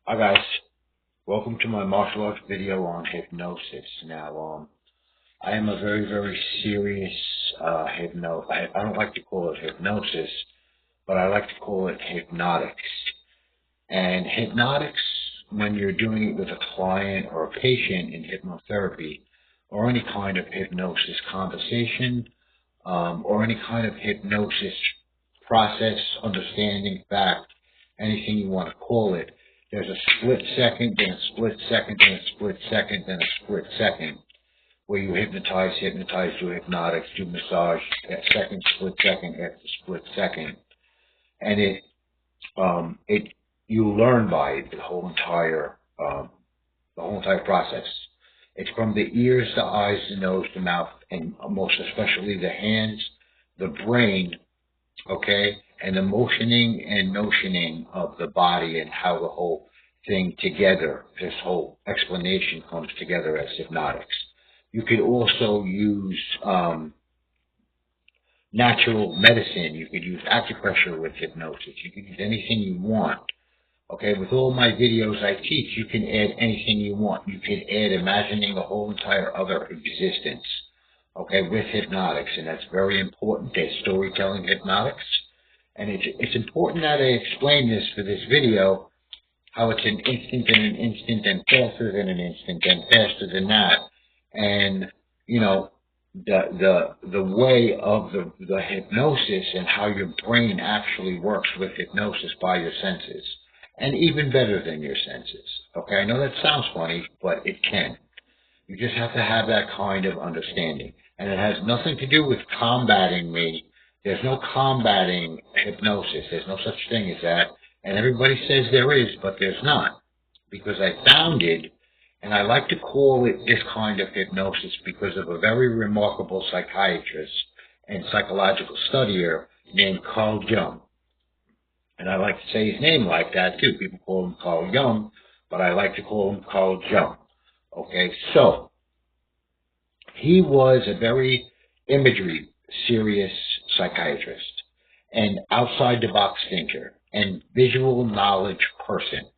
Hi guys, welcome to my martial arts video on hypnosis. Now, I am a very serious I don't like to call it hypnosis, but I like to call it hypnotics. And hypnotics, when you're doing it with a client or a patient in hypnotherapy, or any kind of hypnosis conversation, or any kind of hypnosis process, understanding, fact, anything you want to call it, there's a split second, then a split second, then a split second, then a split second, where you hypnotize, do hypnotics, do massage, that second, split second after split second. And you learn by it the whole entire process. It's from the ears, the eyes, the nose, the mouth, and most especially the hands, the brain, okay, and the motioning and notioning of the body and how the whole thing together, this whole explanation comes together as hypnotics. You could also use natural medicine. You could use acupressure with hypnosis. You could use anything you want. Okay, with all my videos I teach, you can add anything you want. You can add imagining a whole entire other existence, okay, with hypnotics, and that's very important. There's storytelling hypnotics, and it's important that I explain this for this video, how it's an instant and an instant and faster than an instant and faster than that, and you know the way of the hypnosis and how your brain actually works with hypnosis by your senses. And even better than your senses. Okay, I know that sounds funny, but it can. You just have to have that kind of understanding. And it has nothing to do with combating me. There's no combating hypnosis. There's no such thing as that. And everybody says there is, but there's not. Because I found it, and I like to call it this kind of hypnosis because of a very remarkable psychiatrist and psychological studier named Carl Jung. And I like to say his name like that too. People call him Carl Jung, but I like to call him Carl Jung. Okay, so he was a very imagery serious psychiatrist and outside the box thinker and visual knowledge person.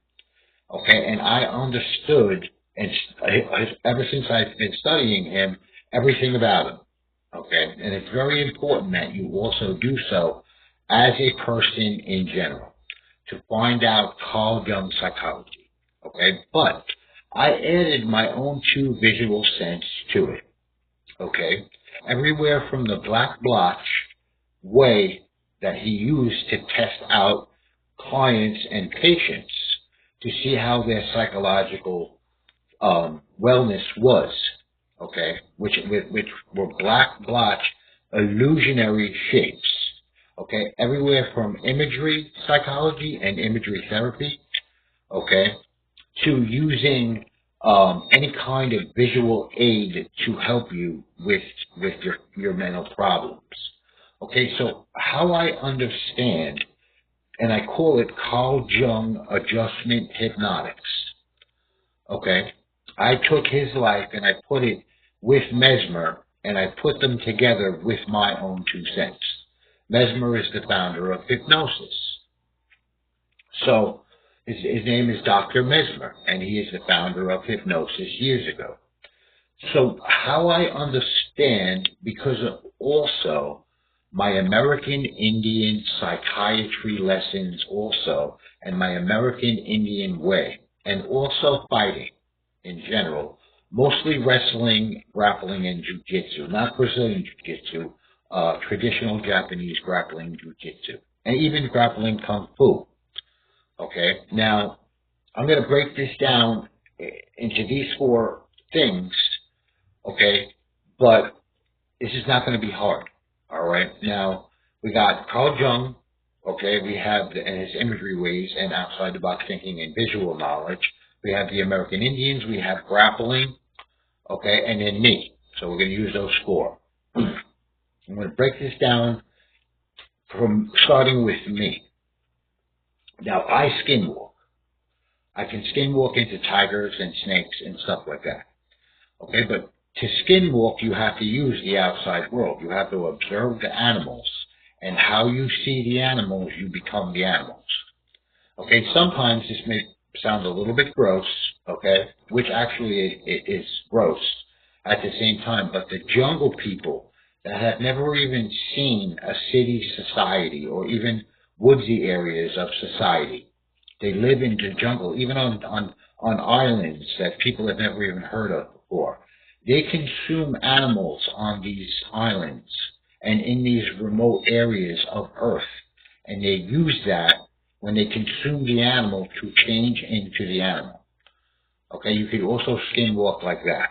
Okay, and I understood, and ever since I've been studying him, everything about him. Okay, and it's very important that you also do so as a person in general, to find out Carl Jung psychology, okay? But I added my own two visual sense to it, okay? Everywhere from the black blotch way that he used to test out clients and patients to see how their psychological wellness was, okay? Which were black blotch illusionary shapes. Okay, everywhere from imagery psychology and imagery therapy, okay, to using any kind of visual aid to help you with your mental problems. Okay, so how I understand, and I call it Carl Jung adjustment hypnotics. Okay, I took his life and I put it with Mesmer, and I put them together with my own 2 cents. Mesmer is the founder of hypnosis. So his name is Dr. Mesmer, and he is the founder of hypnosis years ago. So how I understand, because of also my American Indian psychiatry lessons also, and my American Indian way, and also fighting in general, mostly wrestling, grappling, and jiu-jitsu, not Brazilian jiu-jitsu, traditional Japanese grappling jiu-jitsu, and even grappling kung fu. Okay, now I'm going to break this down into these 4 things, okay, but this is not going to be hard, all right? Now, we got Carl Jung, okay, we have his imagery ways and outside the box thinking and visual knowledge. We have the American Indians, we have grappling, okay, and then me. So we're going to use those 4. I'm going to break this down from starting with me. Now, I skinwalk. I can skinwalk into tigers and snakes and stuff like that. Okay, but to skinwalk, you have to use the outside world. You have to observe the animals, and how you see the animals, you become the animals. Okay, sometimes this may sounds a little bit gross, okay, which actually is gross at the same time, but the jungle people that have never even seen a city society or even woodsy areas of society, they live in the jungle, even on islands that people have never even heard of before. They consume animals on these islands and in these remote areas of Earth, and they use that when they consume the animal to change into the animal. Okay, you could also skinwalk like that.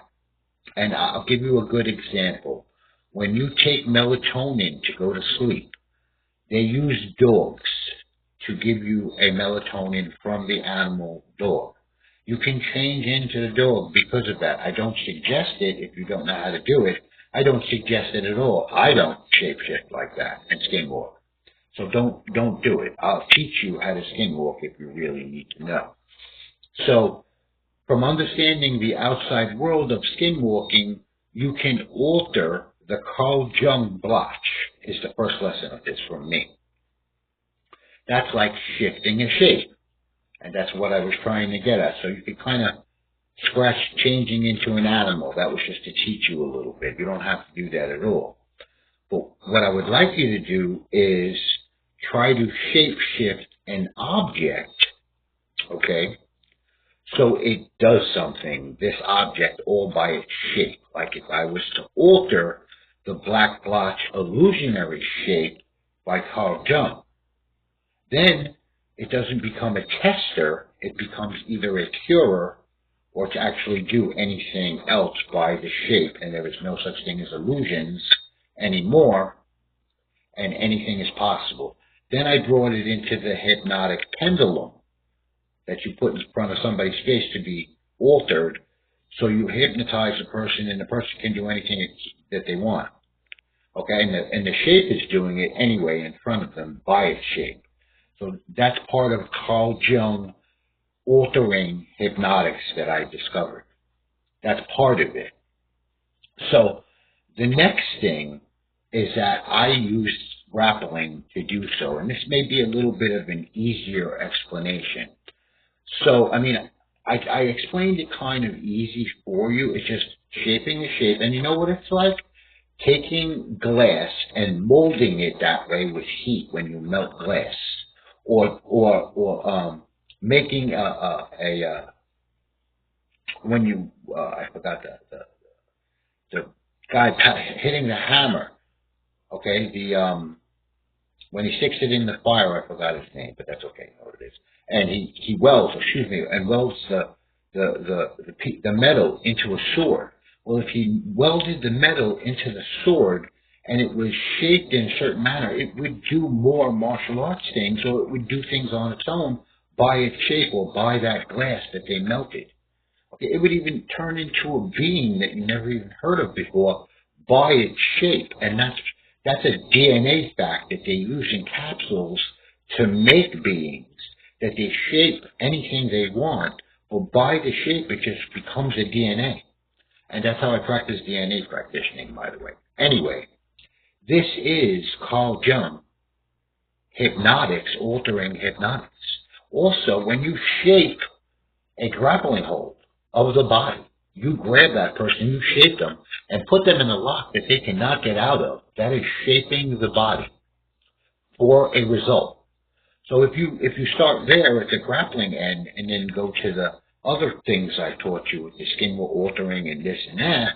And I'll give you a good example. When you take melatonin to go to sleep, they use dogs to give you a melatonin from the animal dog. You can change into the dog because of that. I don't suggest it if you don't know how to do it. I don't suggest it at all. I don't shapeshift like that and skinwalk. So don't do it. I'll teach you how to skinwalk if you really need to know. So from understanding the outside world of skinwalking, you can alter the Carl Jung blotch, is the first lesson of this from me. That's like shifting a shape. And that's what I was trying to get at. So you could kind of scratch changing into an animal. That was just to teach you a little bit. You don't have to do that at all. But what I would like you to do is try to shape shift an object, okay, so it does something, this object, all by its shape. Like if I was to alter the black blotch illusionary shape by Carl Jung, then it doesn't become a tester, it becomes either a curer or to actually do anything else by the shape, and there is no such thing as illusions anymore, and anything is possible. Then I brought it into the hypnotic pendulum that you put in front of somebody's face to be altered, so you hypnotize a person and the person can do anything that they want. Okay, and the shape is doing it anyway in front of them by its shape. So that's part of Carl Jung altering hypnotics that I discovered. That's part of it. So the next thing is that I used grappling to do so, and this may be a little bit of an easier explanation. So, I mean, I explained it kind of easy for you. It's just shaping the shape, and you know what it's like? Taking glass and molding it that way with heat when you melt glass, or making when you I forgot the guy hitting the hammer. Okay, when he sticks it in the fire, I forgot his name, but that's okay, you know what it is. And he welds, and welds the metal into a sword. Well, if he welded the metal into the sword and it was shaped in a certain manner, it would do more martial arts things, or it would do things on its own by its shape or by that glass that they melted. Okay, it would even turn into a being that you never even heard of before by its shape, and that's a DNA fact that they use in capsules to make beings, that they shape anything they want, but by the shape it just becomes a DNA. And that's how I practice DNA practicing, by the way. Anyway, this is Carl Jung, hypnotics, altering hypnotics. Also, when you shape a grappling hold of the body, you grab that person, you shape them, and put them in a lock that they cannot get out of. That is shaping the body for a result. So if you start there at the grappling end and then go to the other things I taught you with the skinwalk altering and this and that,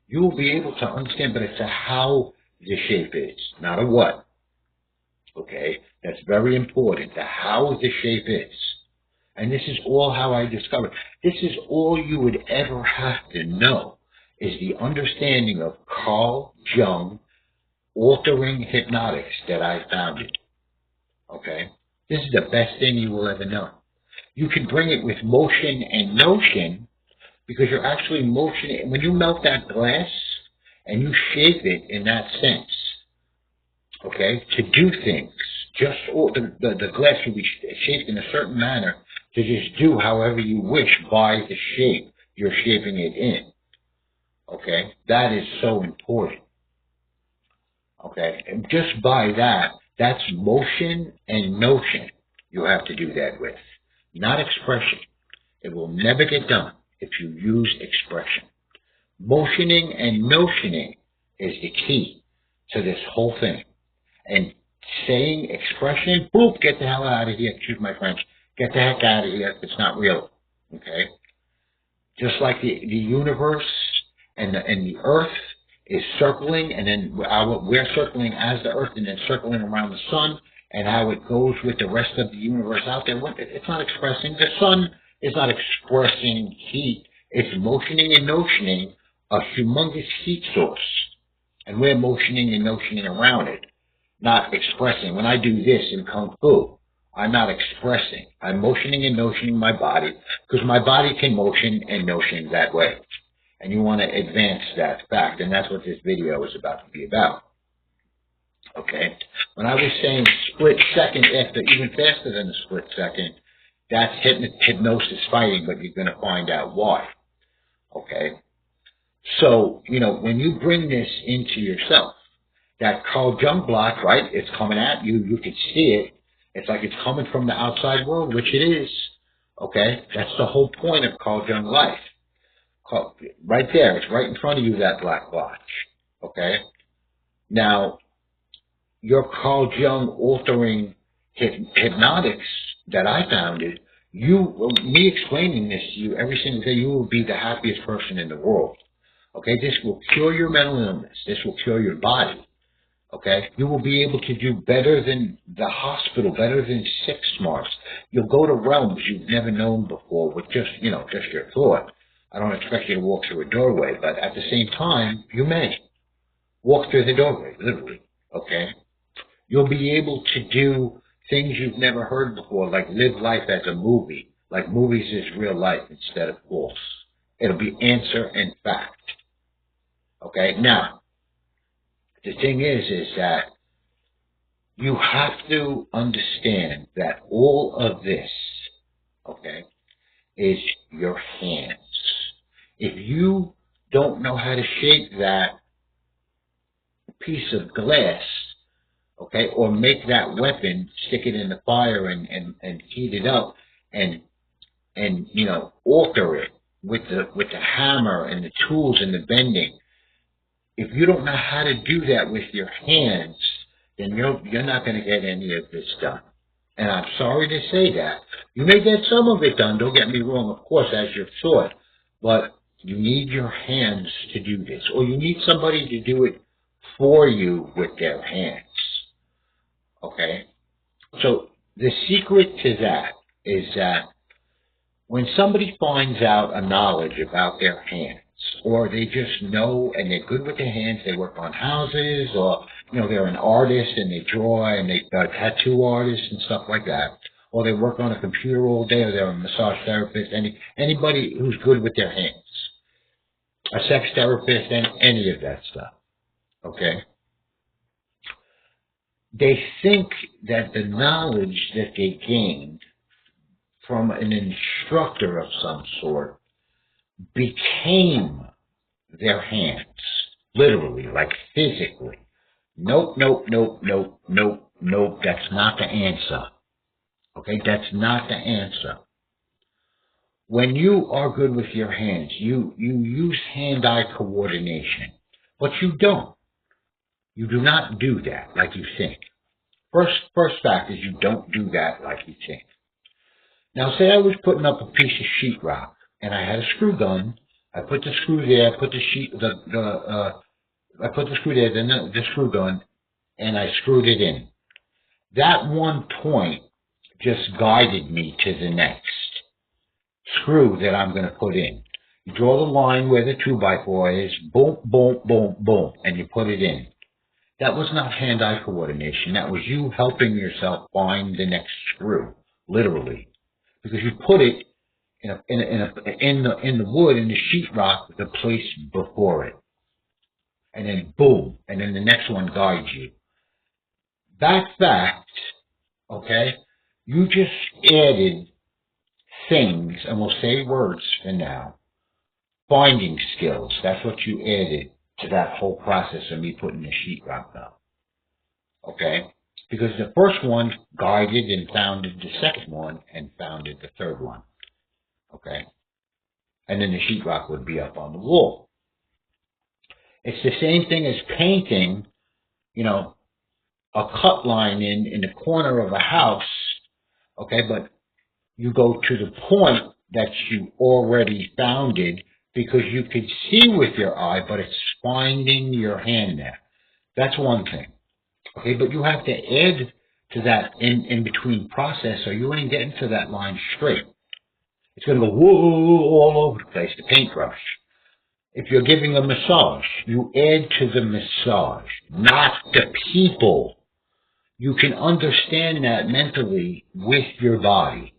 you will be able to understand, but it's a how the shape is, not a what. Okay? That's very important, the how the shape is. And this is all how I discovered. This is all you would ever have to know, is the understanding of Carl Jung altering hypnotics that I founded. Okay? This is the best thing you will ever know. You can bring it with motion and notion, because you're actually motioning. When you melt that glass and you shape it in that sense, okay, to do things, just the glass will be shaped in a certain manner to just do however you wish by the shape you're shaping it in. Okay, that is so important. Okay, and just by that, that's motion and notion you have to do that with, not expression. It will never get done if you use expression. Motioning and notioning is the key to this whole thing. And saying expression, boop, get the hell out of here, excuse my French, get the heck out of here, it's not real, okay? Just like the universe and the earth is circling, and then we're circling as the earth and then circling around the sun, and how it goes with the rest of the universe out there, it's not expressing. The sun is not expressing heat. It's motioning and notioning a humongous heat source. And we're motioning and notioning around it, not expressing. When I do this in Kung Fu, I'm not expressing. I'm motioning and notioning my body, because my body can motion and notion that way. And you want to advance that fact, and that's what this video is about to be about. Okay? When I was saying split second after, even faster than a split second, that's hypnosis fighting, but you're going to find out why. Okay? So, when you bring this into yourself, that Carl Jung block, right, it's coming at you, you can see it. It's like it's coming from the outside world, which it is. Okay? That's the whole point of Carl Jung life. Right there, it's right in front of you, that black blotch. Okay? Now, your Carl Jung altering hypnotics that I founded, me explaining this to you every single day, you will be the happiest person in the world. Okay? This will cure your mental illness. This will cure your body. Okay? You will be able to do better than the hospital, better than Six Smarts. You'll go to realms you've never known before with just your thought. I don't expect you to walk through a doorway, but at the same time, you may walk through the doorway, literally. Okay? You'll be able to do things you've never heard before, like live life as a movie, like movies is real life instead of false. It'll be answer and fact. Okay? Now, the thing is that you have to understand that all of this, okay, is your hands. If you don't know how to shape that piece of glass, okay, or make that weapon, stick it in the fire and heat it up and alter it with the hammer and the tools and the bending, if you don't know how to do that with your hands, then you're not going to get any of this done. And I'm sorry to say that. You may get some of it done, don't get me wrong, of course, as you're taught, but you need your hands to do this, or you need somebody to do it for you with their hands. Okay? So the secret to that is that when somebody finds out a knowledge about their hands, or they just know and they're good with their hands, they work on houses, or they're an artist and they draw and they're tattoo artists and stuff like that, or they work on a computer all day, or they're a massage therapist, anybody who's good with their hands, a sex therapist, and any of that stuff. Okay? They think that the knowledge that they gained from an instructor of some sort became their hands, literally, like physically. Nope, that's not the answer. Okay, that's not the answer. When you are good with your hands, you use hand-eye coordination, but you don't. You do not do that like you think. First fact is you don't do that like you think. Now, say I was putting up a piece of sheetrock, and I had a screw gun. I put the screw there, I put the screw there, then the screw gun, and I screwed it in. That one point just guided me to the next screw that I'm going to put in. You draw the line where the 2x4 is, boom, boom, boom, boom, and you put it in. That was not hand-eye coordination. That was you helping yourself find the next screw, literally, because you put it in the wood, in the sheetrock, the place before it, and then boom, and then the next one guides you. That fact, okay, you just added things, and we'll say words for now, finding skills. That's what you added to that whole process of me putting the sheetrock up. Okay? Because the first one guided and founded the second one and founded the third one. okay? And then the sheetrock would be up on the wall. It's the same thing as painting, a cut line in the corner of a house, okay? But you go to the point that you already founded because you could see with your eye, but it's finding your hand there. That's one thing, okay? But you have to add to that in between process, so you ain't getting to that line straight. It's going to go whoa all over the place, the paintbrush. If you're giving a massage, you add to the massage, not the people. You can understand that mentally with your body.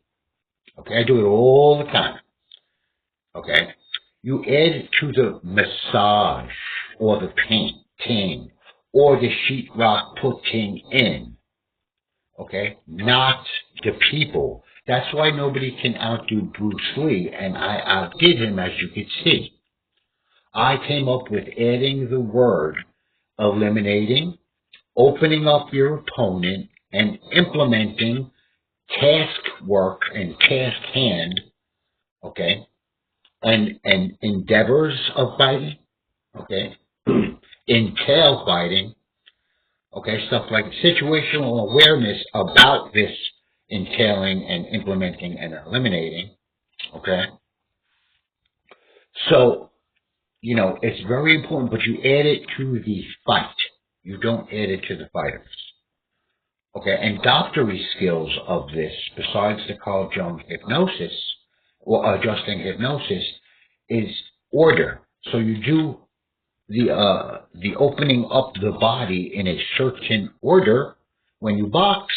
Okay, I do it all the time. Okay, you add to the massage or the painting or the sheetrock putting in. Okay, not the people. That's why nobody can outdo Bruce Lee, and I outdid him, as you could see. I came up with adding the word eliminating, opening up your opponent, and implementing task work and task hand, okay, and endeavors of fighting, okay, entail fighting, okay, stuff like situational awareness about this entailing and implementing and eliminating, okay. So, it's very important, but you add it to the fight. You don't add it to the fighters. Okay, and doctory skills of this, besides the Carl Jung hypnosis, or adjusting hypnosis, is order. So you do the opening up the body in a certain order when you box,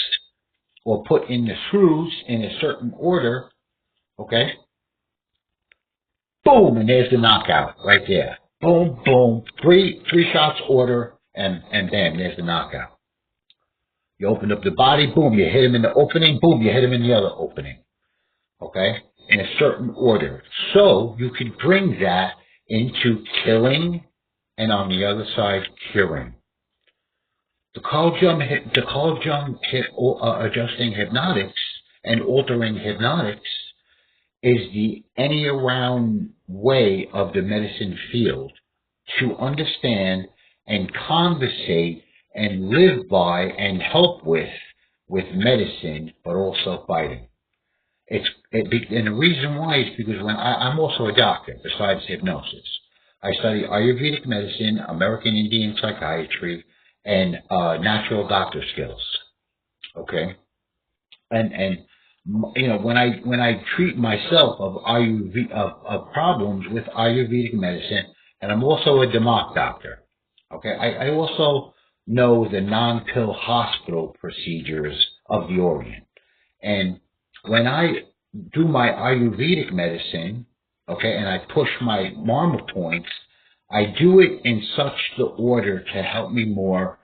or put in the screws in a certain order, okay? Boom, and there's the knockout right there. Boom, boom, three shots order, and bam, there's the knockout. You open up the body, boom, you hit him in the opening, boom, you hit him in the other opening, okay? In a certain order. So you could bring that into killing, and on the other side, curing. The Carl Jung adjusting hypnotics and altering hypnotics is the any around way of the medicine field to understand and conversate and live by and help with medicine, but also fighting. And the reason why is because I'm also a doctor besides hypnosis. I study Ayurvedic medicine, American Indian psychiatry, and natural doctor skills. Okay, and when I treat myself of problems with Ayurvedic medicine, and I'm also a Demak doctor. Okay, I also know the non-pill hospital procedures of the Orient, and when I do my Ayurvedic medicine, okay, and I push my Marma points, I do it in such the order to help me more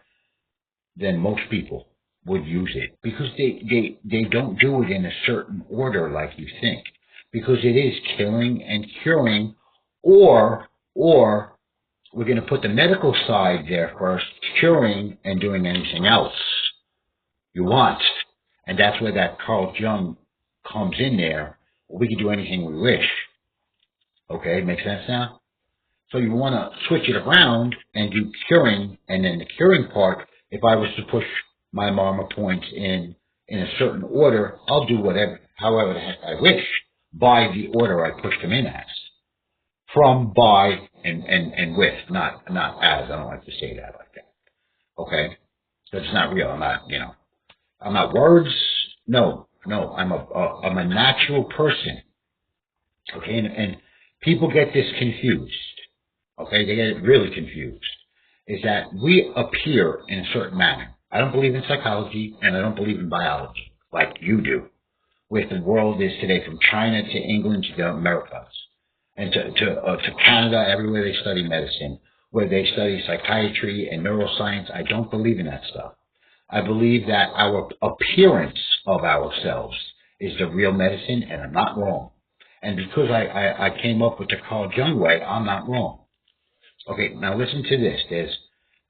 than most people would use it, because they don't do it in a certain order like you think, because it is killing and curing, or we're going to put the medical side there first, curing and doing anything else you want. And that's where that Carl Jung comes in there. We can do anything we wish. Okay, make sense now? So you want to switch it around and do curing, and then the curing part, if I was to push my Marma points in a certain order, I'll do however the heck I wish, by the order I pushed them in as. From, by, and with, not as. I don't like to say that like that. Okay? Because it's not real. I'm not words. No, I'm a natural person. Okay? And people get this confused. Okay? They get it really confused. Is that we appear in a certain manner. I don't believe in psychology, and I don't believe in biology, like you do. Where the world is today, from China to England to the Americas. And to Canada, everywhere they study medicine, where they study psychiatry and neuroscience. I don't believe in that stuff. I believe that our appearance of ourselves is the real medicine, and I'm not wrong. And because I came up with the Carl Jung way, I'm not wrong. Okay, now listen to this.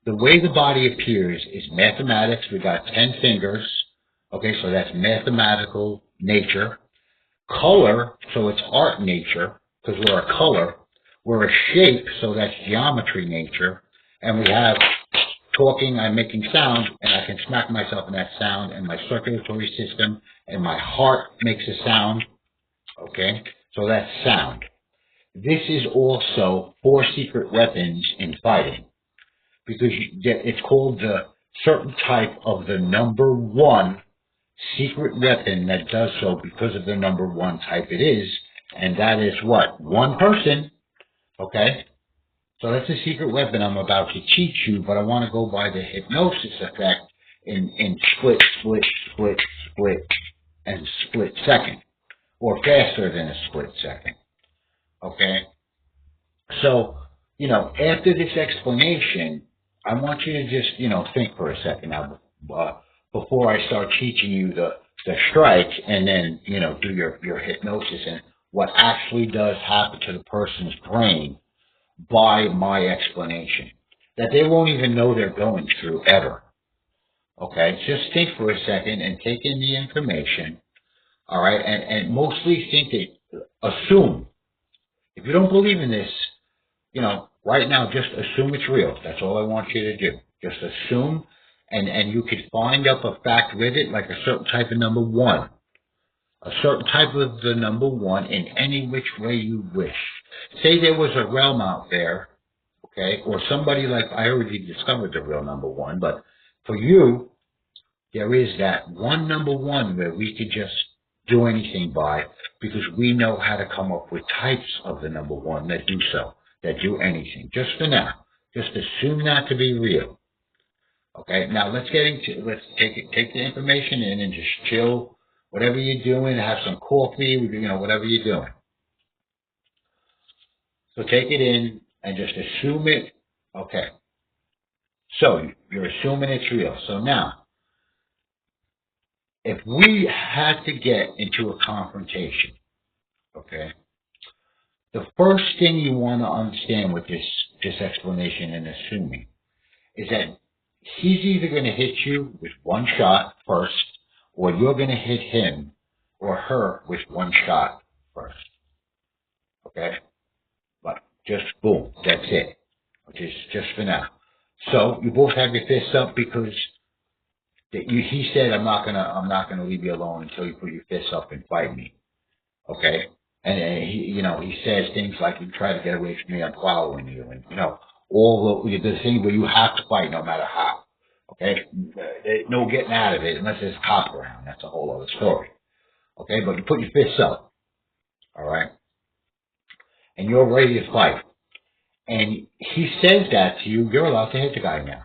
The way the body appears is mathematics. We got 10 fingers. Okay, so that's mathematical nature. Color so it's art nature, because we're a color. We're a shape, so that's geometry nature. And we have talking, I'm making sound, and I can smack myself in that sound, and my circulatory system and my heart makes a sound. Okay, so that's sound. This is also 4 secret weapons in fighting, because it's called the certain type of the number 1 secret weapon that does so because of the number 1 type it is, and that is what? One person. Okay, so that's a secret weapon I'm about to teach you, but I want to go by the hypnosis effect in split, split, split, split, and split second, or faster than a split second. Okay, so, after this explanation, I want you to just, think for a second now, before I start teaching you the strike, and then, do your hypnosis and what actually does happen to the person's brain by my explanation, that they won't even know they're going through ever. Okay, just think for a second and take in the information, all right, and mostly think it, assume. If you don't believe in this, right now, just assume it's real. That's all I want you to do. Just assume, and you could find up a fact with it, like a certain type of number 1. A certain type of the number 1 in any which way you wish. Say there was a realm out there, okay, or somebody like, I already discovered the real number 1, but for you, there is that one number 1 where we could just do anything by, because we know how to come up with types of the number 1 that do so, that do anything. Just for now. Just assume that to be real. Okay, now let's take the information in and just chill. Whatever you're doing, have some coffee, whatever you're doing. So take it in and just assume it. Okay. So you're assuming it's real. So now, if we had to get into a confrontation, okay, the first thing you want to understand with this explanation and assuming is that he's either going to hit you with one shot first, or you're going to hit him or her with one shot first. Okay? But just boom, that's it. Just for now. So you both have your fists up because he said, I'm not gonna leave you alone until you put your fists up and fight me. Okay? And he says things like, you try to get away from me, I'm following you, and all the thing where you have to fight no matter how. Okay? No getting out of it unless there's a cop around. That's a whole other story. Okay? But you put your fists up. Alright? And you're ready to fight. And he says that to you, you're allowed to hit the guy now.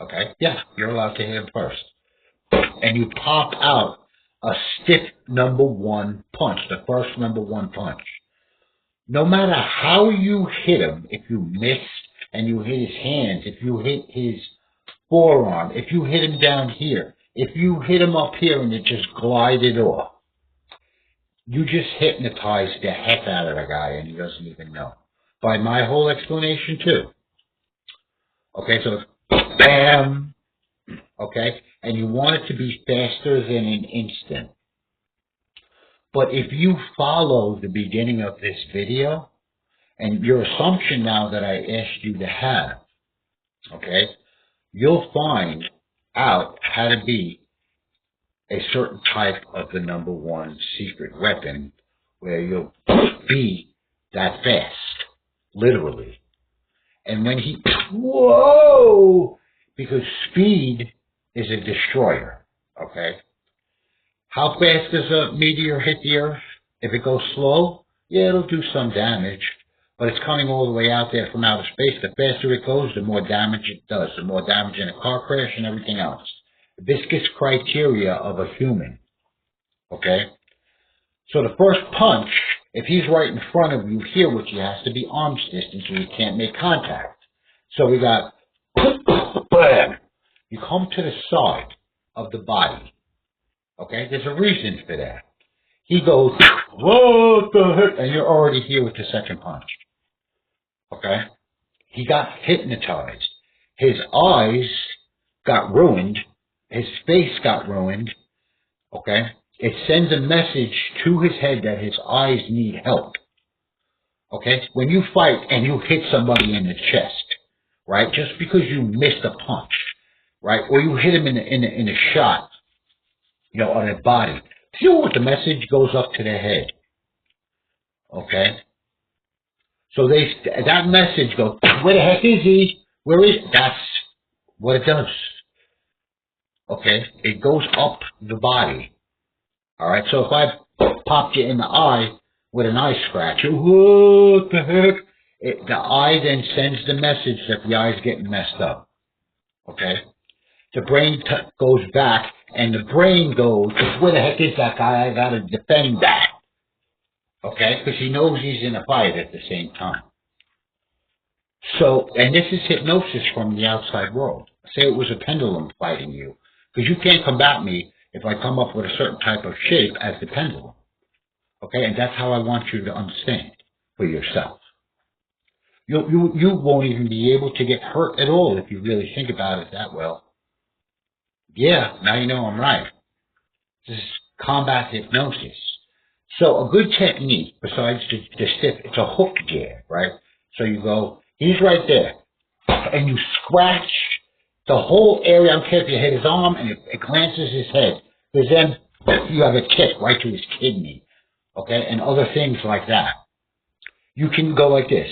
Okay? Yeah, you're allowed to hit him first. And you pop out a stiff number 1 punch, the first number 1 punch. No matter how you hit him, if you miss and you hit his hands, if you hit his forearm, if you hit him down here, if you hit him up here and it just glided off, you just hypnotized the heck out of the guy and he doesn't even know. By my whole explanation too. Okay, so it's BAM! Okay, and you want it to be faster than an instant. But if you follow the beginning of this video, and your assumption now that I asked you to have, okay, you'll find out how to be a certain type of the number 1 secret weapon where you'll be that fast, literally. And when he, whoa, because speed is a destroyer, okay? How fast does a meteor hit the Earth? If it goes slow, yeah, it'll do some damage, but it's coming all the way out there from outer space. The faster it goes, the more damage it does, the more damage in a car crash and everything else. Viscous criteria of a human, okay? So the first punch, if he's right in front of you here, which he has to be arm's distance, so you can't make contact. So we got, bam. You come to the side of the body. Okay? There's a reason for that. He goes, what the heck? And you're already here with the second punch. Okay? He got hypnotized. His eyes got ruined. His face got ruined. Okay? it sends a message to his head that his eyes need help. Okay? When you fight and you hit somebody in the chest, right? Just because you missed a punch, right? Or you hit him in a shot, on their body. The message goes up to their head. Okay? So that message goes, where the heck is he? Where is he? That's what it does. Okay? It goes up the body. Alright? So if I popped you in the eye with an eye scratch, what the heck? The eye then sends the message that the eye's getting messed up. Okay? The brain goes back, and the brain goes, where the heck is that guy? I gotta defend that. Okay? Because he knows he's in a fight at the same time. So, and this is hypnosis from the outside world. Say it was a pendulum fighting you. Because you can't combat me if I come up with a certain type of shape as the pendulum. Okay? And that's how I want you to understand for yourself. You won't even be able to get hurt at all if you really think about it that well. Yeah, now you know I'm right. This is combat hypnosis. So a good technique, besides the stiff, it's a hook jab, right? So you go, he's right there, and you scratch the whole area. I don't care if you hit his arm and it glances his head, because then you have a kick right to his kidney, okay, and other things like that. You can go like this,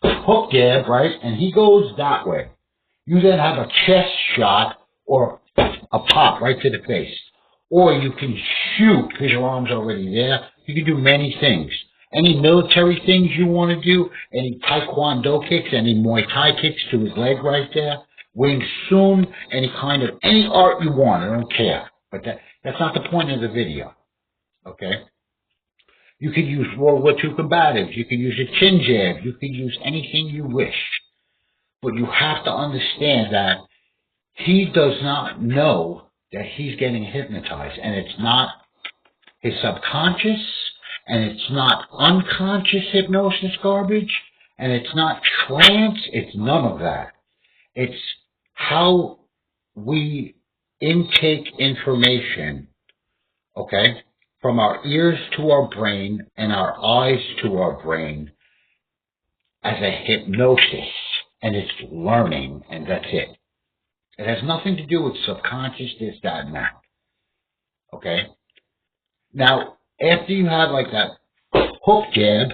hook jab, right, and he goes that way. You then have a chest shot or a pop right to the face. Or you can shoot because your arm's already there. You can do many things. Any military things you want to do, any taekwondo kicks, any Muay Thai kicks to his leg right there, Wing Chun, any art you want, I don't care. But that's not the point of the video. Okay? You could use World War II combatives. You could use a chin jab. You could use anything you wish. But you have to understand that he does not know that he's getting hypnotized, and it's not his subconscious, and it's not unconscious hypnosis garbage, and it's not trance, it's none of that. It's how we intake information, okay, from our ears to our brain and our eyes to our brain as a hypnosis, and it's learning, and that's it. It has nothing to do with subconscious, this, that, and that. Okay? Now, after you have like that hook jab,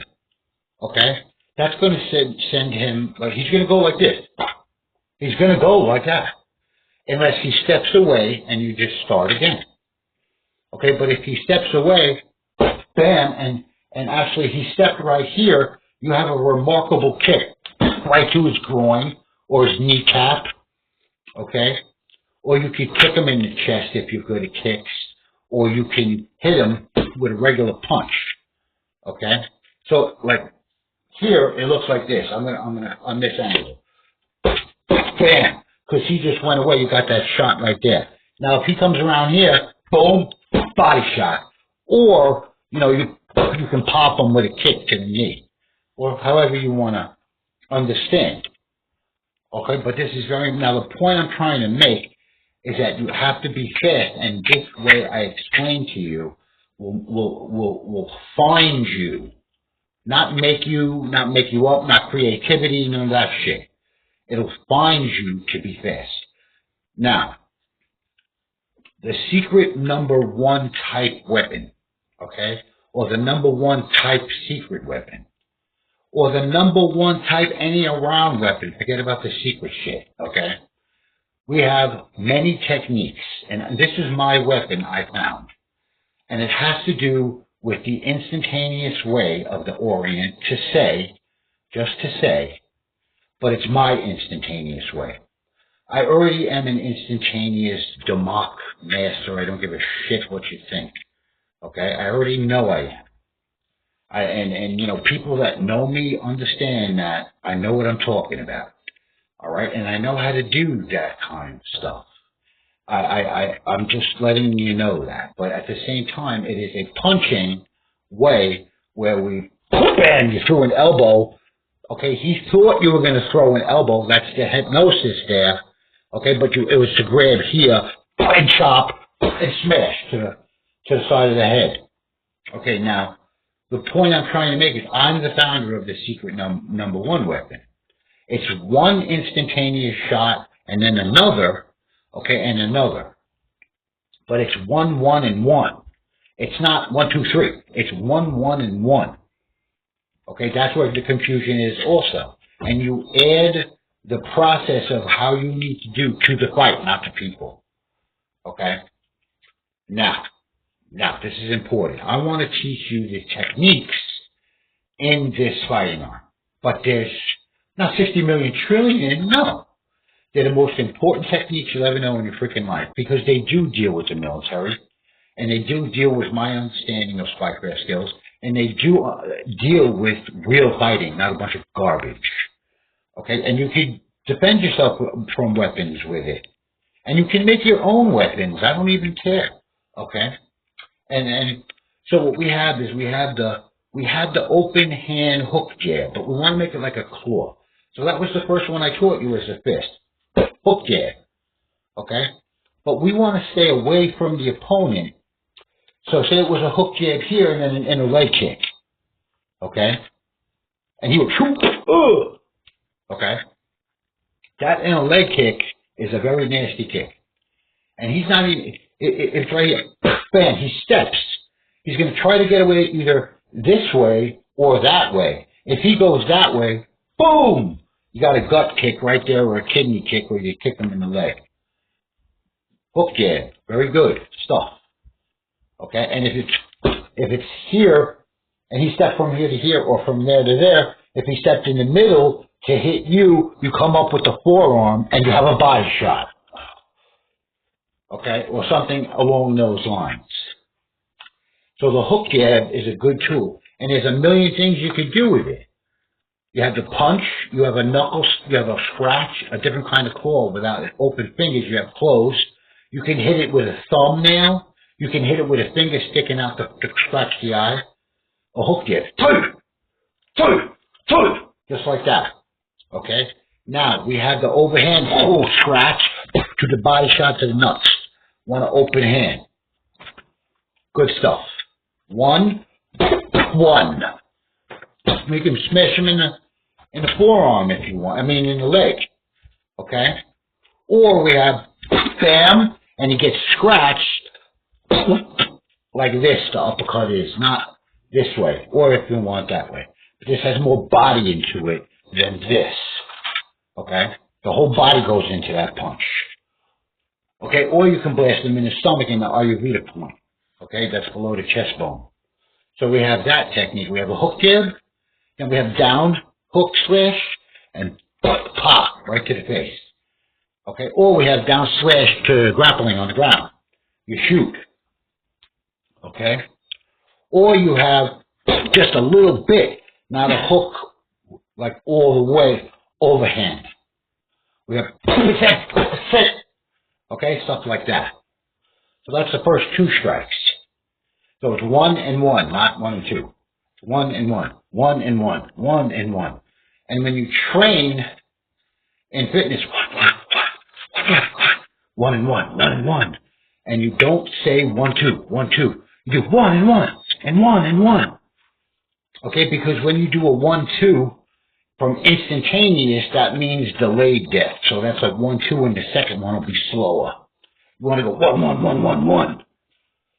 okay, that's going to send him, like, he's going to go like this. He's going to go like that. Unless he steps away and you just start again. Okay, but if he steps away, bam, and actually he stepped right here, you have a remarkable kick right to his groin or his kneecap. Okay? Or you could kick him in the chest if you're good at kicks. Or you can hit him with a regular punch. Okay? So, like, here, it looks like this. I'm gonna on this angle. Bam! Because he just went away. You got that shot right there. Now, if he comes around here, boom, body shot. Or, you can pop him with a kick to the knee. Or however you want to understand. Okay, but this is now the point I'm trying to make is that you have to be fast, and this way I explain to you will find you, not make you up, not creativity, none of that shit. It'll find you to be fast. Now, the secret #1 type weapon, okay, or the #1 type secret weapon, or the #1 type any around weapon. Forget about the secret shit, okay? We have many techniques, and this is my weapon I found. And it has to do with the instantaneous way of the Orient to say, just to say, but it's my instantaneous way. I already am an instantaneous Damok master. I don't give a shit what you think, okay? I already know I am. And people that know me understand that I know what I'm talking about. All right? And I know how to do that kind of stuff. I'm just letting you know that. But at the same time, it is a punching way where bam, you threw an elbow. Okay, he thought you were going to throw an elbow. That's the hypnosis there. Okay, but it was to grab here and chop and smash to the side of the head. Okay, now, the point I'm trying to make is I'm the founder of the secret number one weapon. It's one instantaneous shot and then another, okay, and another. But it's 1, 1, and 1. It's not 1, 2, 3. It's 1, 1, and 1. Okay, that's where the confusion is also. And you add the process of how you need to do to the fight, not the people. Okay? Now, this is important. I want to teach you the techniques in this fighting art. But there's not 60 million trillion, no. They're the most important techniques you'll ever know in your freaking life because they do deal with the military and they do deal with my understanding of spycraft skills and they do deal with real fighting, not a bunch of garbage. Okay? And you can defend yourself from weapons with it. And you can make your own weapons. I don't even care. Okay? And so what we have is we have the open hand hook jab, but we want to make it like a claw. So that was the first one I taught you was the fist. Hook jab. Okay? But we want to stay away from the opponent. So say it was a hook jab here and then a leg kick. Okay? And he would shoot. Okay? That in a leg kick is a very nasty kick. And he's not even, it's right here. Bam, he steps. He's going to try to get away either this way or that way. If he goes that way, boom! You got a gut kick right there or a kidney kick where you kick him in the leg. Hook jab. Very good stuff. Okay? And if it's here, and he stepped from here to here or from there to there, if he stepped in the middle to hit you, you come up with the forearm and you have a body shot. Okay? Or something along those lines. So the hook jab is a good tool. And there's a million things you can do with it. You have the punch, you have a knuckle, you have a scratch, a different kind of claw without open fingers, you have closed. You can hit it with a thumbnail. You can hit it with a finger sticking out to scratch the eye. A hook jab. Just like that. Okay? Now, we have the overhand scratch to the body shot to the nuts. Want an open hand. Good stuff. 1, 1. We can smash him in the forearm if you want. I mean, in the leg. Okay? Or we have bam, and he gets scratched like this, the uppercut is, not this way, or if you want that way. But this has more body into it than this. Okay? The whole body goes into that punch. Okay? Or you can blast him in the stomach in the Ayurveda point. Okay? That's below the chest bone. So we have that technique. We have a hook jab, then we have down, hook slash, and pop right to the face. Okay? Or we have down slash to grappling on the ground. You shoot. Okay? Or you have just a little bit, not a hook, like all the way overhand. We have, okay, stuff like that. So that's the first 2 strikes. So it's 1 and 1, not 1 and 2. It's 1 and 1, 1 and 1, 1 and 1. And when you train in fitness, 1 and 1, 1 and 1. And you don't say 1, 2, 1, 2. You do 1 and 1, and 1 and 1. Okay, because when you do a 1, 2, from instantaneous, that means delayed death. So that's like 1, 2, and the second one will be slower. You want to go 1, 1, 1, 1, 1.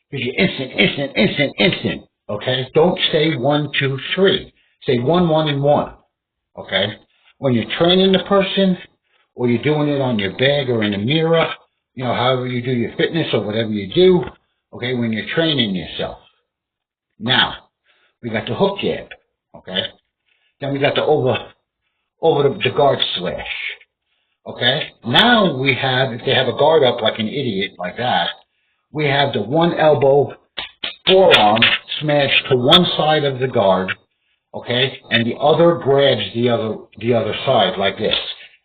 Because you're instant. Okay? Don't say 1, 2, 3. Say 1, 1, and 1. Okay? When you're training the person, or you're doing it on your bag or in the mirror, you know, however you do your fitness or whatever you do, okay, when you're training yourself. Now, we got the hook jab, okay? Then we got the over the guard slash, okay? Now we have, if they have a guard up like an idiot like that, we have the one elbow forearm smashed to one side of the guard, okay? And the other grabs the other side like this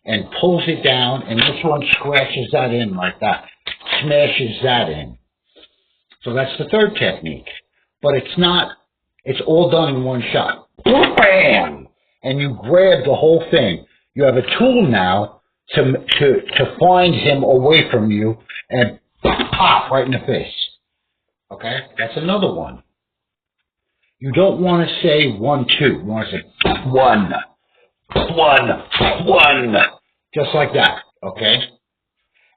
and pulls it down, and this one scratches that in like that, smashes that in. So that's the third technique. But it's not, it's all done in one shot. Bam! And you grab the whole thing. You have a tool now to find him away from you and pop right in the face. Okay? That's another one. You don't want to say 1, 2. You want to say 1, 1, 1. Just like that. Okay?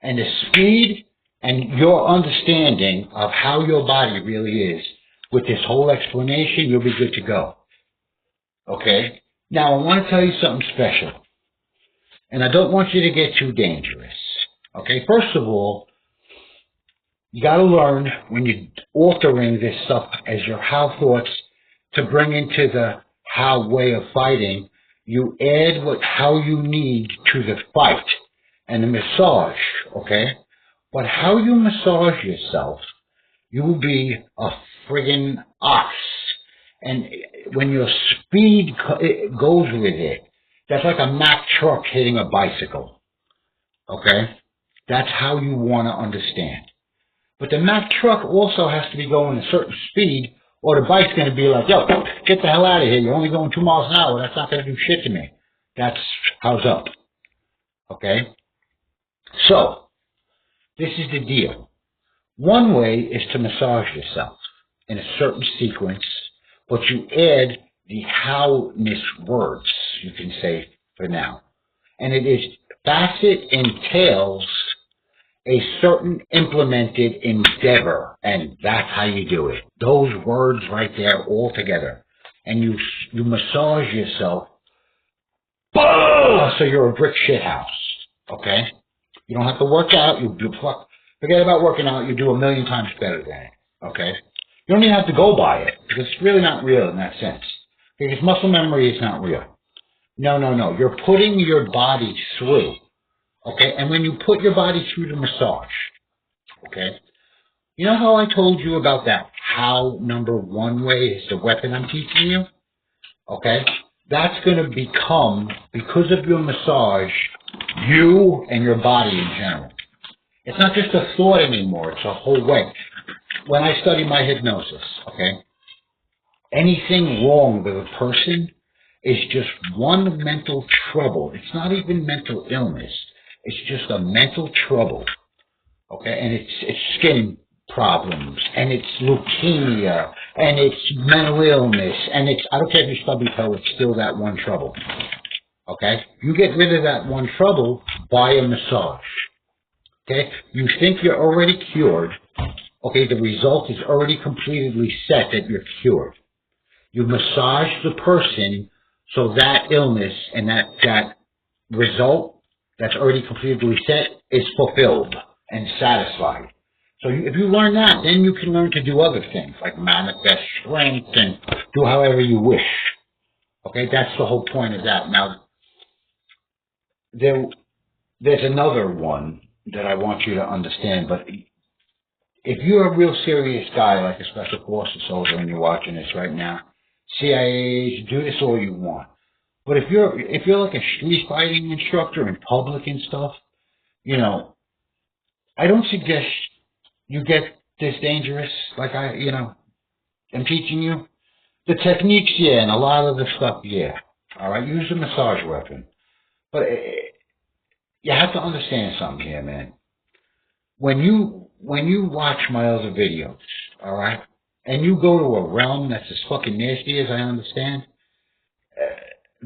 And the speed and your understanding of how your body really is with this whole explanation, you'll be good to go. Okay? Now, I want to tell you something special. And I don't want you to get too dangerous. Okay? First of all, you got to learn when you're altering this stuff as your how thoughts to bring into the how way of fighting, you add how you need to the fight and the massage, okay? But how you massage yourself, you will be a friggin' ox. And when your speed goes with it, that's like a Mack truck hitting a bicycle, okay? That's how you want to understand. But the Mack truck also has to be going a certain speed, or the bike's going to be like, yo, get the hell out of here. You're only going 2 miles an hour. That's not going to do shit to me. That's how's up. Okay? So, this is the deal. One way is to massage yourself in a certain sequence, but you add the how-ness words, you can say, for now. And it is facet entails a certain implemented endeavor, and that's how you do it. Those words right there all together. And you massage yourself, so you're a brick shit house, okay? You don't have to work out, forget about working out, you do 1,000,000 times better than it, okay? You don't even have to go by it, because it's really not real in that sense. Because muscle memory is not real. No, you're putting your body through. Okay, and when you put your body through the massage, okay, you know how I told you about that how number 1 way is the weapon I'm teaching you? Okay, that's going to become, because of your massage, you and your body in general. It's not just a thought anymore, it's a whole way. When I study my hypnosis, okay, anything wrong with a person is just one mental trouble. It's not even mental illness. It's just a mental trouble, okay? And it's skin problems, and it's leukemia, and it's mental illness, and I don't care if you stub your toe, it's still that one trouble, okay? You get rid of that one trouble by a massage, okay? You think you're already cured, okay? The result is already completely set that you're cured. You massage the person so that illness and that result that's already completely set is fulfilled and satisfied. So if you learn that, then you can learn to do other things, like manifest strength and do however you wish. Okay, that's the whole point of that. Now, there's another one that I want you to understand, but if you're a real serious guy, like a Special Forces soldier, and you're watching this right now, CIA, do this all you want. But if you're like a street fighting instructor in public and stuff, you know, I don't suggest you get this dangerous like I'm teaching you. The techniques, yeah, and a lot of the stuff, yeah. All right, use a massage weapon. But you have to understand something here, man. When you watch my other videos, all right, and you go to a realm that's as fucking nasty as I understand,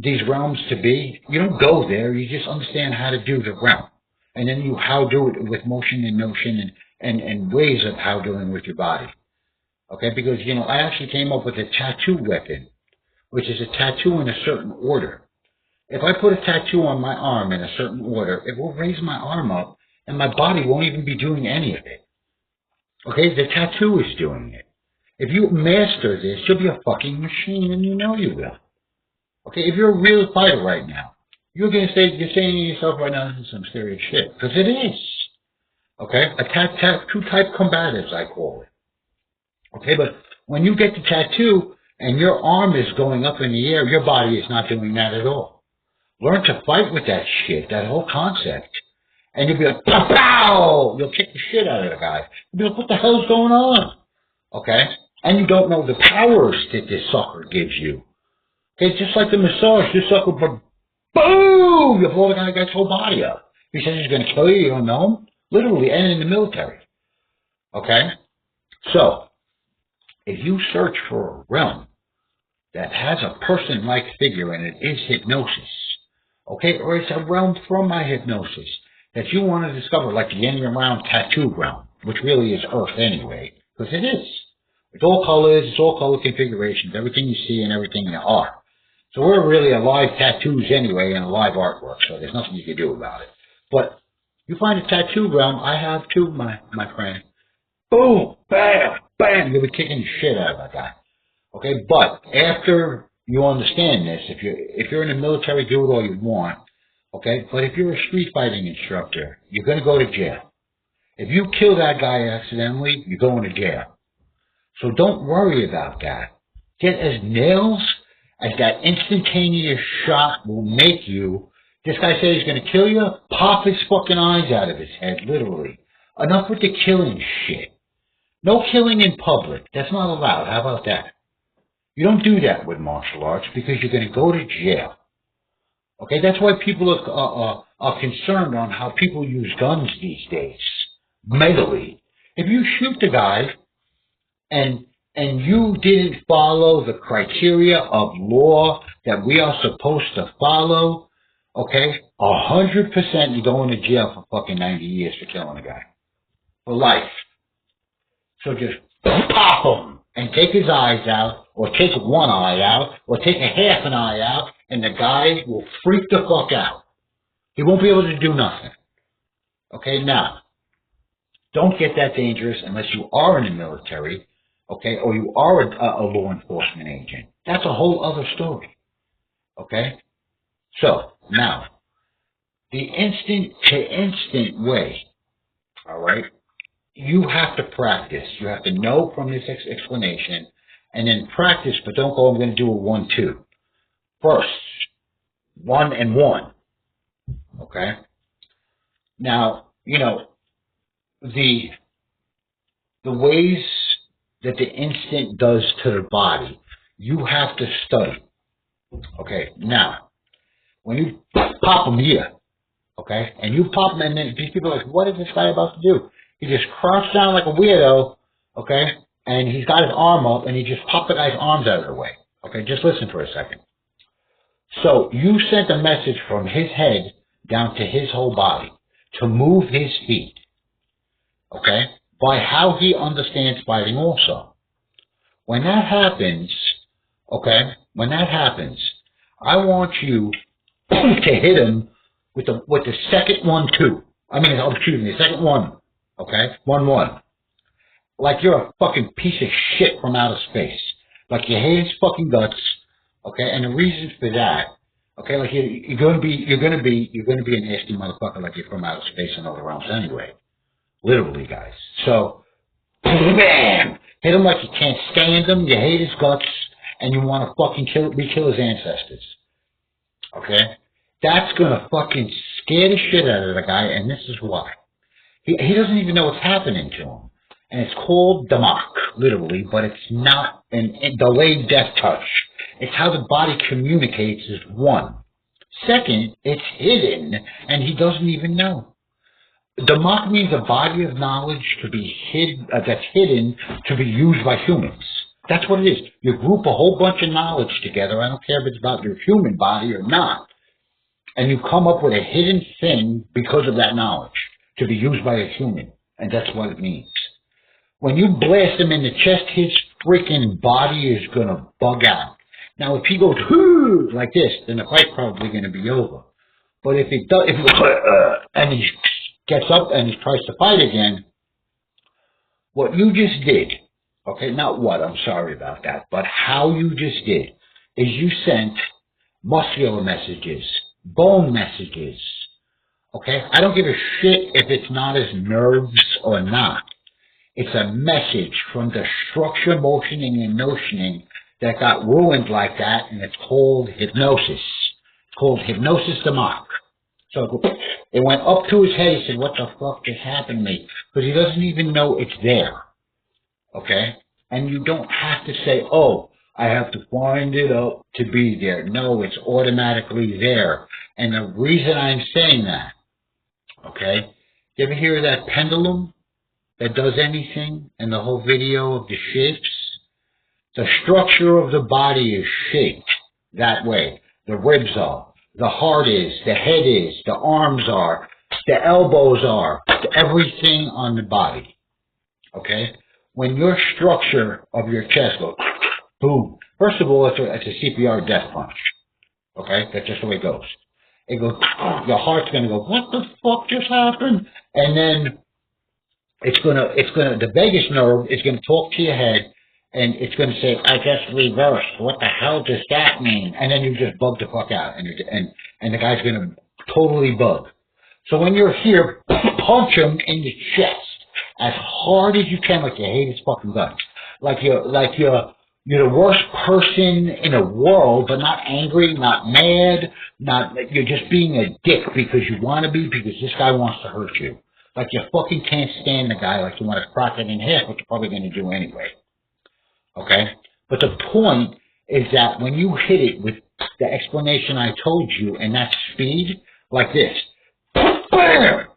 these realms to be, you don't go there, you just understand how to do the realm. And then you how do it with motion and notion and ways of how doing with your body. Okay, because, I actually came up with a tattoo weapon, which is a tattoo in a certain order. If I put a tattoo on my arm in a certain order, it will raise my arm up, and my body won't even be doing any of it. Okay, the tattoo is doing it. If you master this, you'll be a fucking machine, and you know you will. Okay, if you're a real fighter right now, you're saying to yourself right now, this is some serious shit. Because it is. Okay? A tattoo type combatives, I call it. Okay, but when you get the tattoo and your arm is going up in the air, your body is not doing that at all. Learn to fight with that shit, that whole concept. And you'll be like, pow! You'll kick the shit out of the guy. You'll be like, what the hell's going on? Okay? And you don't know the powers that this sucker gives you. Okay, it's just like the massage. This sucker, boom! You blow the guy's whole body up. He says he's going to kill you. You don't know him. Literally, and in the military. Okay? So, if you search for a realm that has a person-like figure and it is hypnosis, okay, or it's a realm from my hypnosis that you want to discover, like the yin and round tattoo realm, which really is Earth anyway, because it is. It's all colors, it's all color configurations, everything you see and everything you are. So we're really alive tattoos anyway and alive artwork, so there's nothing you can do about it. But you find a tattoo realm, I have too, my friend. Boom, bam, bam, you'll be kicking the shit out of that guy. Okay, but after you understand this, if you're in the military, do it all you want. Okay, but if you're a street fighting instructor, you're going to go to jail. If you kill that guy accidentally, you're going to jail. So don't worry about that. Get as nails as that instantaneous shot will make you. This guy said he's going to kill you, pop his fucking eyes out of his head, literally. Enough with the killing shit. No killing in public. That's not allowed. How about that? You don't do that with martial arts because you're going to go to jail. Okay, that's why people are concerned on how people use guns these days. Mentally. If you shoot the guy and you didn't follow the criteria of law that we are supposed to follow, okay, 100% you're going to jail for fucking 90 years for killing a guy. For life. So just pop him and take his eyes out, or take one eye out, or take a half an eye out, and the guy will freak the fuck out. He won't be able to do nothing. Okay, now, don't get that dangerous unless you are in the military, okay, or you are a law enforcement agent. That's a whole other story. Okay? So, now, the instant-to-instant way, all right, you have to practice. You have to know from this explanation, and then practice, but don't go, I'm going to do a 1-2. First, 1 and 1. Okay? Now, you know, the ways that the instant does to the body, you have to study. Okay? Now, when you pop them here, okay, and you pop them, and then these people are like, what is this guy about to do? He just crouched down like a weirdo, okay, and he's got his arm up, and he just popped the guy's arms out of the way. Okay, just listen for a second. So you sent a message from his head down to his whole body to move his feet, okay, by how he understands fighting also. When that happens, okay, when that happens, I want you to hit him with the second 1-2. I mean, excuse me, the second 1. Okay? 1-1. Like you're a fucking piece of shit from outer space. Like you hate his fucking guts. Okay? And the reason for that, okay, like you're gonna be a nasty motherfucker like you're from outer space and other realms anyway. Literally, guys. So, bam! Hit him like you can't stand him, you hate his guts, and you want to fucking kill his ancestors. Okay? That's gonna fucking scare the shit out of the guy, and this is why. He doesn't even know what's happening to him. And it's called Damak, literally, but it's not a delayed death touch. It's how the body communicates as one. Second, it's hidden, and he doesn't even know. Damak means a body of knowledge to be that's hidden to be used by humans. That's what it is. You group a whole bunch of knowledge together. I don't care if it's about your human body or not. And you come up with a hidden thing because of that knowledge to be used by a human. And that's what it means. When you blast him in the chest, his freaking body is going to bug out. Now, if he goes, hoo, like this, then the fight's probably going to be over. But if he does, and he gets up and he tries to fight again, what you just did, okay, not what, I'm sorry about that, but how you just did, is you sent muscular messages, bone messages, okay? I don't give a shit if it's not as nerves or not. It's a message from the structure, motioning, and notioning that got ruined like that, and it's called hypnosis. It's called hypnosis Damak. So it went up to his head. He said, what the fuck just happened to me? Because he doesn't even know it's there. Okay? And you don't have to say, oh, I have to find it up to be there. No, it's automatically there. And the reason I'm saying that, okay, you ever hear of that pendulum that does anything and the whole video of the shapes? The structure of the body is shaped that way. The ribs are, the heart is, the head is, the arms are, the elbows are, everything on the body. Okay? When your structure of your chest goes, boom. First of all, it's a CPR death punch. Okay? That's just the way it goes. It goes, your heart's gonna go, what the fuck just happened? And then the vagus nerve is gonna talk to your head, and it's gonna say, I just reversed. What the hell does that mean? And then you just bug the fuck out, and the guy's gonna totally bug. So when you're here, punch him in the chest as hard as you can, like you hate his fucking guts, like you're the worst person in the world, but not angry, not mad, you're just being a dick because you want to be, because this guy wants to hurt you. Like you fucking can't stand the guy, like you want to crack it in half, which you're probably going to do anyway. Okay? But the point is that when you hit it with the explanation I told you, and that speed, like this, BAM!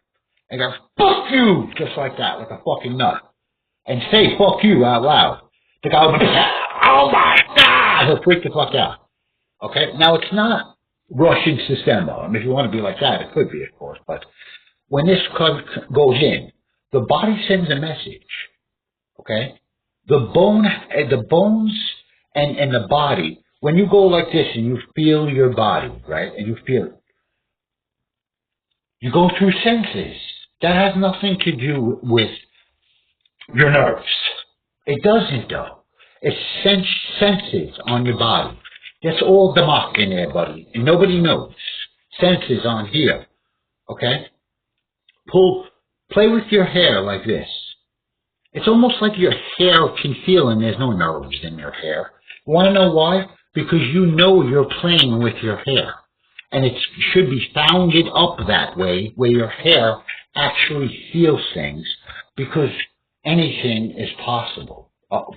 And go, fuck you! Just like that, like a fucking nut. And say fuck you out loud. The guy will be, oh my God! He'll freak the fuck out. Okay? Now, it's not Russian system. I mean, if you want to be like that, it could be, of course. But when this goes in, the body sends a message. Okay? The bones and the body, when you go like this and you feel your body, right? And you feel it. You go through senses. That has nothing to do with your nerves. It doesn't, though. It's senses on your body. That's all the muck in there, buddy. And nobody knows. Senses on here. Okay? Play with your hair like this. It's almost like your hair can feel, and there's no nerves in your hair. You want to know why? Because you know you're playing with your hair. And it should be founded up that way, where your hair actually feels things, because anything is possible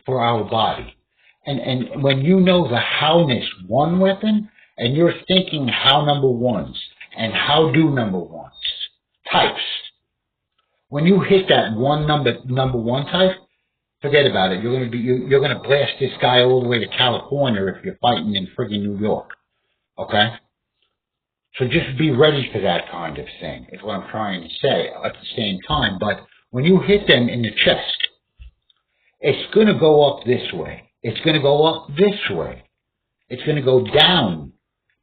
for our body. And when you know the howness one weapon, and you're thinking how number ones, and how do number ones, types. When you hit that one number one type, forget about it. You're gonna blast this guy all the way to California if you're fighting in friggin' New York. Okay? So just be ready for that kind of thing, is what I'm trying to say at the same time. But when you hit them in the chest, it's going to go up this way. It's going to go up this way. It's going to go down.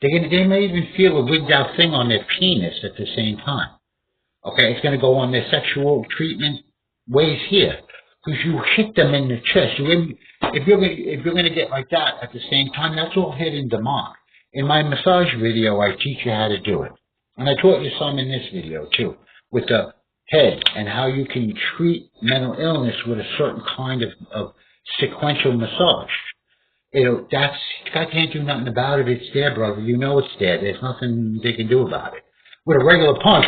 They may even feel a wigged out thing on their penis at the same time. Okay, it's going to go on their sexual treatment ways here. Because you hit them in the chest. If you're going to get like that at the same time, that's all hidden demonic. In my massage video, I teach you how to do it. And I taught you some in this video, too, with the head and how you can treat mental illness with a certain kind of sequential massage. I can't do nothing about it. It's there, brother. You know it's there. There's nothing they can do about it. With a regular punch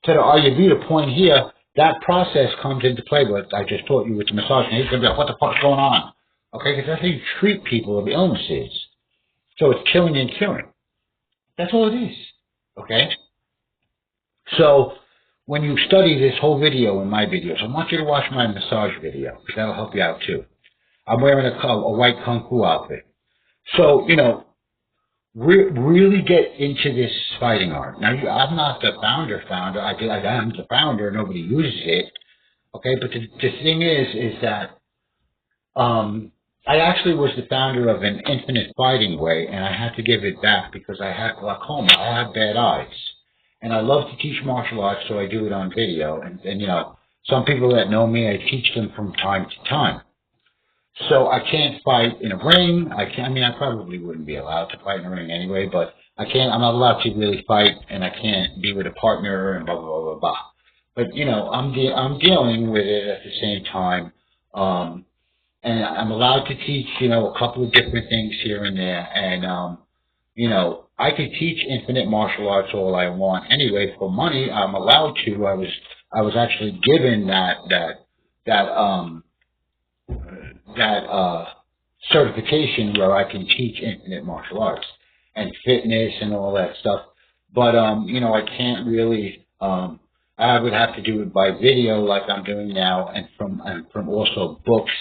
to the Ayurveda point here, that process comes into play. But I just taught you with the massage. And he's going to be like, what the fuck's going on? Okay, because that's how you treat people with illnesses. So it's killing and curing. That's all it is. Okay? So when you study this whole video in my videos, I want you to watch my massage video, because that'll help you out too. I'm wearing a white Kung Fu outfit. So, really get into this fighting art. Now, I'm not the founder. I am the founder. Nobody uses it. Okay? But the thing is that I actually was the founder of an Infinite Fighting Way, and I had to give it back because I had glaucoma. I have bad eyes. And I love to teach martial arts, so I do it on video. And some people that know me, I teach them from time to time. So I can't fight in a ring. I probably wouldn't be allowed to fight in a ring anyway, but I'm not allowed to really fight, and I can't be with a partner and blah, blah, blah, blah, blah. But, I'm dealing with it at the same time. And I'm allowed to teach, a couple of different things here and there. And, I could teach infinite martial arts all I want anyway for money. I'm allowed to. I was actually given that certification where I can teach infinite martial arts and fitness and all that stuff. But, I can't really, I would have to do it by video like I'm doing now, and from also books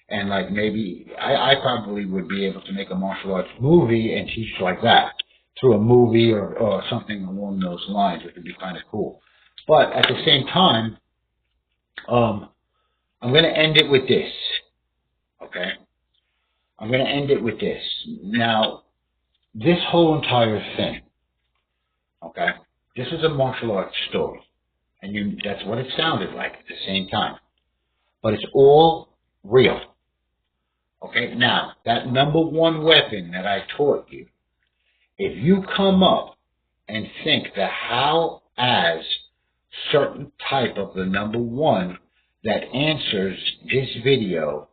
And like maybe I probably would be able to make a martial arts movie and teach like that through a movie or something along those lines, which would be kind of cool. But at the same time, I'm going to end it with this. Okay? I'm going to end it with this. Now, this whole entire thing, okay? This is a martial arts story. And that's what it sounded like at the same time. But it's all real. Okay? Now, that number one weapon that I taught you, if you come up and think that how as certain type of the number one that answers this video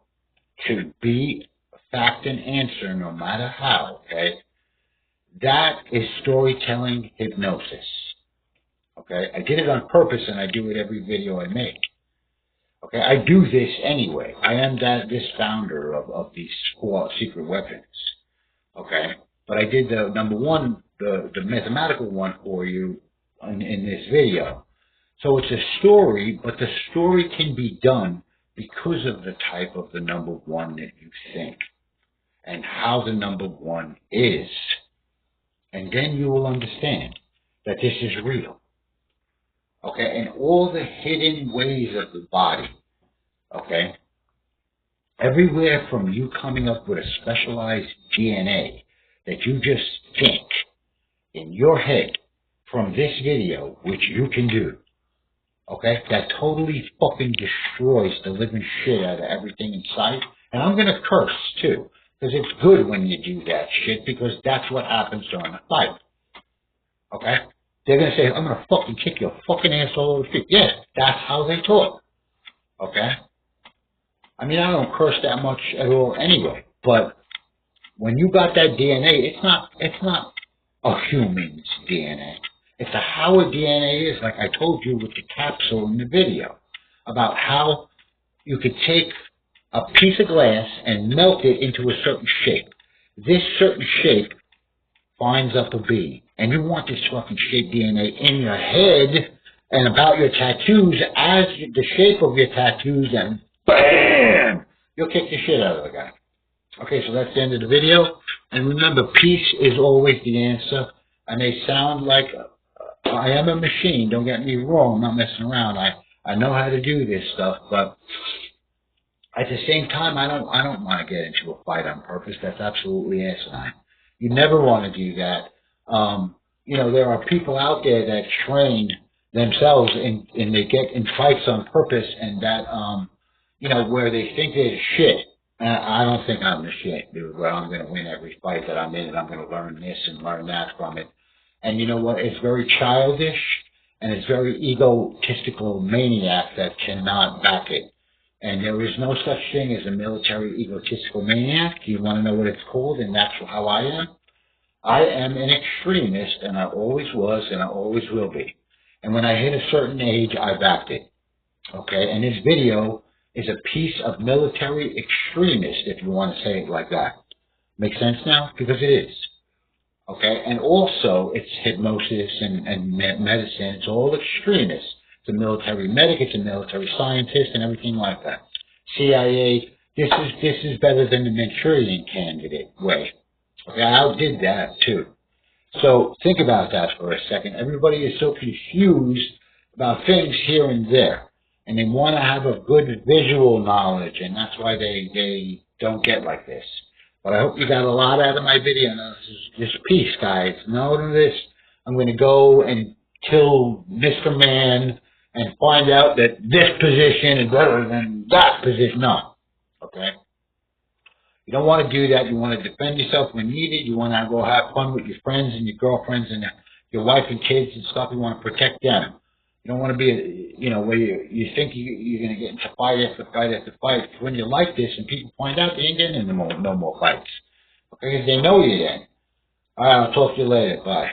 to be a fact and answer no matter how, okay? That is storytelling hypnosis. Okay? I did it on purpose and I do it every video I make. Okay? I do this anyway. I am this founder of these 4 secret weapons. Okay? But I did the number one, the mathematical one for you in this video. So it's a story, but the story can be done because of the type of the number one that you think and how the number one is. And then you will understand that this is real. Okay? And all the hidden ways of the body. Okay? Everywhere from you coming up with a specialized DNA that you just think in your head from this video, which you can do. Okay? That totally fucking destroys the living shit out of everything in sight. And I'm going to curse, too. Because it's good when you do that shit, because that's what happens during a fight. Okay? They're going to say, I'm going to fucking kick your fucking ass all over the street. Yes, that's how they talk. Okay? I mean, I don't curse that much at all anyway. But when you got that DNA, it's not a human's DNA. It's a how a DNA is, like I told you with the capsule in the video, about how you could take a piece of glass and melt it into a certain shape. This certain shape finds up a bee. And you want this fucking shape DNA in your head and about your tattoos as the shape of your tattoos, and BAM! You'll kick the shit out of the guy. Okay, so that's the end of the video. And remember, peace is always the answer. I may sound like I am a machine, don't get me wrong, I'm not messing around. I know how to do this stuff, but at the same time, I don't want to get into a fight on purpose. That's absolutely asinine. You never want to do that. There are people out there that train themselves and they get in fights on purpose, and that, where they think they're the shit. I don't think I'm the shit, dude, where I'm going to win every fight that I'm in, and I'm going to learn this and learn that from it. And you know what? It's very childish, and it's very egotistical maniac that cannot back it. And there is no such thing as a military egotistical maniac. You want to know what it's called? And that's how I am. I am an extremist, and I always was, and I always will be. And when I hit a certain age, I backed it. Okay? And this video is a piece of military extremist, if you want to say it like that. Make sense now? Because it is. Okay? And also, it's hypnosis and medicine. It's all extremists. It's a military medic, it's a military scientist, and everything like that. CIA, this is better than the Manchurian Candidate way. Okay, I outdid that too. So think about that for a second. Everybody is so confused about things here and there, and they want to have a good visual knowledge, and that's why they don't get like this. But I hope you got a lot out of my video. Now, this piece, guys. None of this. I'm going to go and kill Mr. Man and find out that this position is better than that position. No. Okay? You don't want to do that. You want to defend yourself when needed. You want to go have fun with your friends and your girlfriends and your wife and kids and stuff. You want to protect them. You don't want to be, where you think you're going to get into fight after fight after fight. When you're like this and people find out, they ain't getting into no more fights. Okay? Because they know you then. All right, I'll talk to you later. Bye.